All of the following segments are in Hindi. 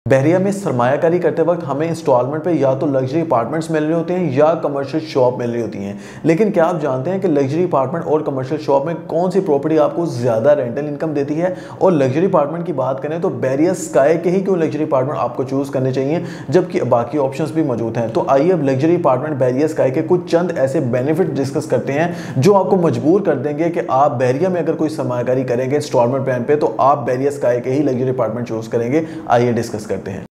बहरिया में सरमायाकारी करते वक्त हमें इंस्टॉलमेंट पे या तो लग्जरी अपार्टमेंट्स मिल रहे होते हैं या कमर्शियल शॉप मिल रही होती हैं। लेकिन क्या आप जानते हैं कि लग्जरी अपार्टमेंट और कमर्शियल शॉप में कौन सी प्रॉपर्टी आपको ज़्यादा रेंटल इनकम देती है? और लग्जरी अपार्टमेंट की बात करें तो बहरिया स्काई के ही क्यों लग्जरी अपार्टमेंट आपको चूज़ करने चाहिए जबकि बाकी ऑप्शंस भी मौजूद हैं। तो आइए अब लग्जरी अपार्टमेंट बहरिया स्काई के कुछ चंद ऐसे बेनिफिट डिस्कस करते हैं जो आपको मजबूर कर देंगे कि आप बहरिया में अगर कोई सरमायाकारी करेंगे इंस्टॉलमेंट प्लान पे तो आप बहरिया स्काई के ही लग्जरी अपार्टमेंट चूज़ करेंगे। आइए डिस्कस करते हैं।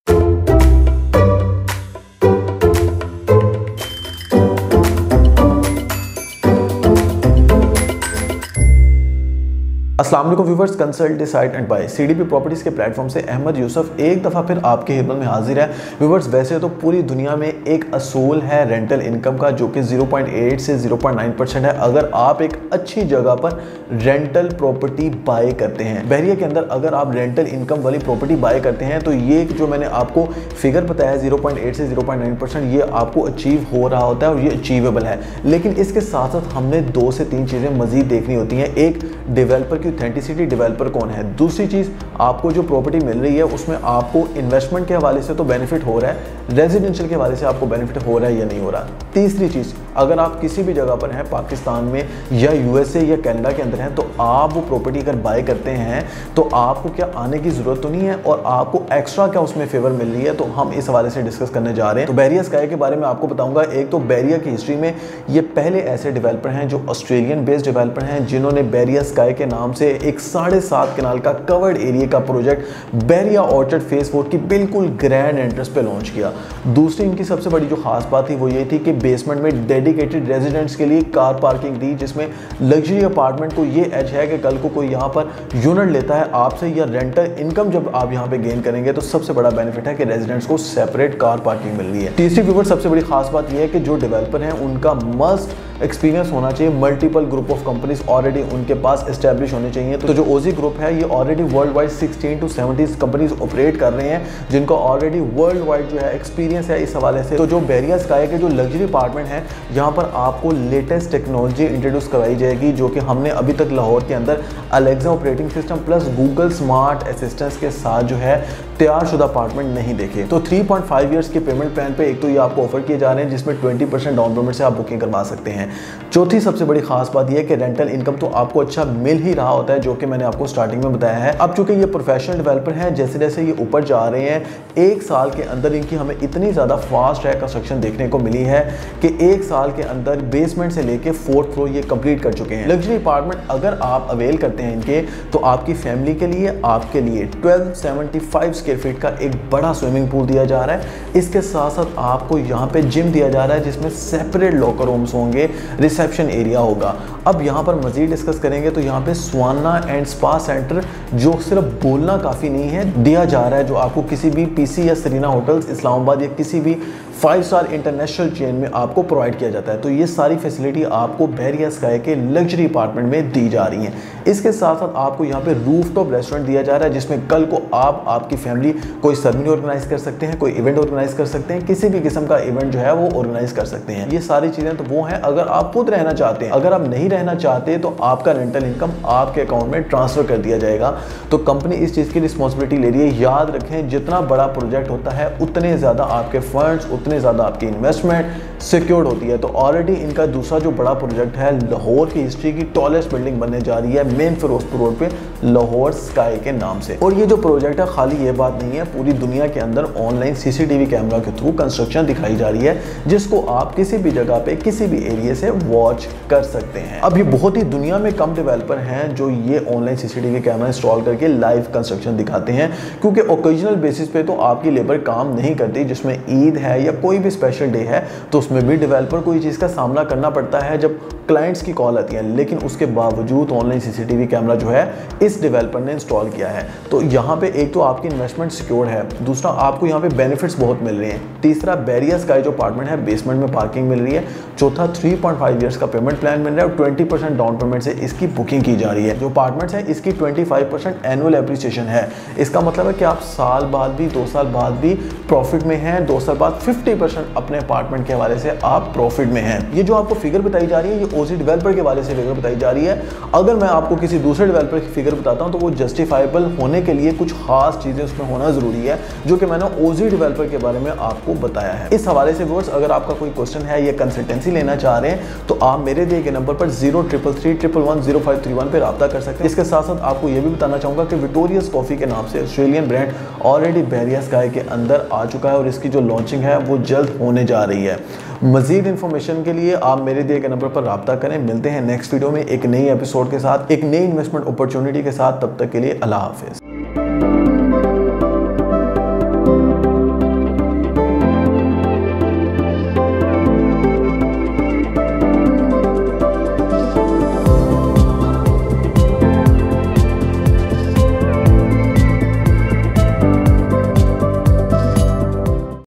अस्सलाम वालेकुम viewers, consult decide and buy CDP properties के प्लेटफॉर्म से अहमद यूसुफ एक दफ़ा फिर आपकी खिदमत में हाजिर है। व्यूवर्स, वैसे तो पूरी दुनिया में एक असूल है रेंटल इनकम का जो कि 0.8 से 0.9% है अगर आप एक अच्छी जगह पर रेंटल प्रॉपर्टी बाय करते हैं। बहरिया के अंदर अगर आप रेंटल इनकम वाली प्रॉपर्टी बाय करते हैं तो ये जो मैंने आपको फिगर बताया 0.8 से 0.9% ये आपको अचीव हो रहा होता है और ये अचीवेबल है। लेकिन इसके साथ साथ हमने 2 से 3 चीज़ें मजीद देखनी होती हैं। एक, डेवलपर की ऑथेंटिसिटी, डेवलपर कौन है। दूसरी चीज़, आपको जो प्रॉपर्टी मिल रही है उसमें आपको इन्वेस्टमेंट के हवाले से तो बेनिफिट हो रहा है, रेजिडेंशियल के हवाले से आपको बेनिफिट हो रहा है या नहीं हो रहा। तीसरी चीज़, अगर आप किसी भी जगह पर हैं पाकिस्तान में या यूएसए या कनाडा के अंदर हैं तो आप वो प्रॉपर्टी अगर बाय करते हैं तो आपको क्या आने की ज़रूरत तो नहीं है और आपको एक्स्ट्रा क्या उसमें फेवर मिल रही है। तो हम इस हवाले से डिस्कस करने जा रहे हैं। तो बहरिया स्काई के बारे में आपको बताऊंगा। एक तो बहरिया की हिस्ट्री में ये पहले ऐसे डेवलपर हैं जो ऑस्ट्रेलियन बेस्ड डेवलपर हैं जिन्होंने बहरिया स्काई के नाम से एक 7.5 कनाल का कवर्ड एरिया का प्रोजेक्ट बहरिया ऑर्चर्ड फेज 4 की बिल्कुल ग्रैंड एंट्रेंस पे लॉन्च किया। दूसरी इनकी सबसे बड़ी जो खास बात थी वो ये थी कि बेसमेंट में डेडिकेटेड रेजिडेंट्स के लिए कार पार्किंग दी, जिसमें लग्जरी अपार्टमेंट को ये एज है कि कल को कोई यहाँ पर यूनिट लेता है आपसे या रेंटल इनकम जब आप यहाँ पे गेन करेंगे तो सबसे बड़ा बेनिफिट है कि रेजिडेंट्स को सेपरेट कार पार्किंग मिल रही है। तीसरी व्यूवर सबसे बड़ी खास बात यह है कि जो डेवलपर हैं उनका मस्ट एक्सपीरियंस होना चाहिए। Multiple group of companies already उनके पास एस्टेब्लिश होने चाहिए। तो जो ओजी ग्रुप है ये already world wide 16 to 70 companies operate कर रहे हैं जिनको ऑलरेडी वर्ल्ड वाइड जो है एक्सपीरियंस है इस हवाले से। तो जो बहरिया स्काई के जो लग्जरी अपार्टमेंट है यहाँ पर आपको लेटेस्ट टेक्नोलॉजी इंट्रोड्यूस कराई जाएगी जो कि हमने अभी तक लाहौर के अंदर Alexa operating system plus Google smart assistance के साथ जो है तैयारशुदा अपार्टमेंट नहीं देखे। तो 3.5 ईयर्स के पेमेंट प्लान पे एक तो ये आपको ऑफर किए जा रहे हैं जिसमें 20% डाउन पेमेंट से आप बुकिंग करवा सकते हैं। चौथी सबसे बड़ी खास बात यह है कि रेंटल इनकम तो आपको अच्छा मिल ही रहा होता है जो कि मैंने आपको स्टार्टिंग में बताया है। अब चूंकि ये प्रोफेशनल डेवलपर हैं, जैसे जैसे ये ऊपर जा रहे हैं एक साल के अंदर इनकी हमें इतनी ज़्यादा फास्ट ट्रैक कंस्ट्रक्शन देखने को मिली है कि एक साल के अंदर बेसमेंट से लेके 4th फ्लोर ये कंप्लीट कर चुके हैं। लग्जरी अपार्टमेंट अगर आप अवेल करते हैं इनके तो आपकी फैमिली के लिए आपके लिए 1275 स्क्वायर फीट का एक बड़ा स्विमिंग पूल दिया जा रहा है। इसके साथ साथ आपको यहाँ पे जिम दिया जा रहा है जिसमें सेपरेट लॉकर रूम्स होंगे, रिसेप्शन एरिया होगा। अब यहाँ पर मजीद डिस्कस करेंगे तो यहाँ पे स्वाना एंड स्पा सेंटर जो सिर्फ बोलना काफ़ी नहीं है दिया जा रहा है जो आपको किसी भी पीसी या सरीना होटल्स इस्लामाबाद या किसी भी 5 स्टार इंटरनेशनल चेन में आपको प्रोवाइड किया जाता है। तो ये सारी फैसिलिटी आपको बहरिया स्काई के लग्जरी अपार्टमेंट में दी जा रही हैं। इसके साथ साथ आपको यहाँ पे रूफटॉप रेस्टोरेंट दिया जा रहा है जिसमें कल को आप आपकी फैमिली कोई सेरेमनी ऑर्गेनाइज कर सकते हैं, कोई इवेंट ऑर्गेनाइज कर सकते हैं, किसी भी किस्म का इवेंट जो है वो ऑर्गेनाइज कर सकते हैं। ये सारी चीज़ें तो वो हैं अगर आप खुद रहना चाहते हैं। अगर आप नहीं रहना चाहते तो आपका रेंटल इनकम आपके अकाउंट में ट्रांसफर कर दिया जाएगा। तो कंपनी इस चीज़ की रिस्पॉन्सिबिलिटी ले रही है। याद रखें जितना बड़ा प्रोजेक्ट होता है उतने ज़्यादा आपके फंड्स, उतने ज़्यादा आपकी इन्वेस्टमेंट सिक्योर्ड होती है। तो ऑलरेडी इनका दूसरा जो बड़ा प्रोजेक्ट है लाहौर की हिस्ट्री की टॉलेस्ट बिल्डिंग बनने जा रही है मेन फिरोजपुर रोड पे लाहौर स्काई के नाम से। और ये जो प्रोजेक्ट है खाली ये बात नहीं है, पूरी दुनिया के अंदर ऑनलाइन सीसीटीवी कैमरा के थ्रू कंस्ट्रक्शन दिखाई जा रही है जिसको आप किसी भी जगह पे किसी भी एरिया से वॉच कर सकते हैं। अब ये बहुत ही दुनिया में कम डेवलपर हैं जो ये ऑनलाइन सीसीटीवी कैमरा इंस्टॉल करके लाइव कंस्ट्रक्शन दिखाते हैं क्योंकि ओकेजनल बेसिस पे तो आपकी लेबर काम नहीं करती। जिसमें ईद है या कोई भी स्पेशल डे है तो उसमें भी डेवलपर को ये चीज़ का सामना करना पड़ता है जब क्लाइंट्स की कॉल आती है। लेकिन उसके बावजूद ऑनलाइन सीसीटीवी कैमरा जो है इस डेवलपर ने इंस्टॉल किया है। तो यहाँ पे एक तो आपकी इन्वेस्टमेंट सिक्योर है, दूसरा आपको यहाँ पे बेनिफिट्स बहुत मिल रहे हैं, तीसरा बहरिया स्काई जो अपार्टमेंट है बेसमेंट में पार्किंग मिल रही है, चौथा 3.5 ईयर्स का पेमेंट प्लान मिल रहा है और 20% डाउन पेमेंट से इसकी बुकिंग की जा रही है। जो अपार्टमेंट्स है इसकी 25% एनुअल एप्रिसिएशन है। इसका मतलब है कि आप साल बाद भी 2 साल बाद भी प्रॉफिट में हैं, 2 साल बाद 50% अपने अपार्टमेंट के हवाले से आप प्रॉफिट में हैं। ये जो आपको फिगर बताई जा रही है ये ओजी डेवलपर के हवाले से फिगर बताई जा रही है। अगर मैं आपको किसी दूसरे डेवलपर की फिगर बताता हूं तो वो जस्टिफाइबल होने के लिए कुछ खास चीज़ें उसमें उसमें होना जरूरी है, जो कि मैंने ओजी डेवलपर के बारे में आपको बताया है। इस हवाले से व्यूअर्स अगर आपका कोई क्वेश्चन है या कंसल्टेंसी लेना चाह रहे हैं तो आप मेरे दिए गए नंबर पर 0333110531 पर रब्ता कर सकते हैं। इसके साथ साथ आपको यह भी बताना चाहूंगा कि विक्टोरियस कॉफी के नाम से ऑस्ट्रेलियन ब्रांड ऑलरेडी बैरिया स्काई के अंदर आ चुका है और इसकी जो लॉन्चिंग है वो जल्द होने जा रही है। मजीद इन्फॉर्मेशन के लिए आप मेरे दिए गए नंबर पर रब्ता करें। मिलते हैं नेक्स्ट वीडियो में एक नई एपिसोड के साथ, एक नई इन्वेस्टमेंट अपॉर्चुनिटी के साथ। तब तक के लिए अल्लाह हाफिज।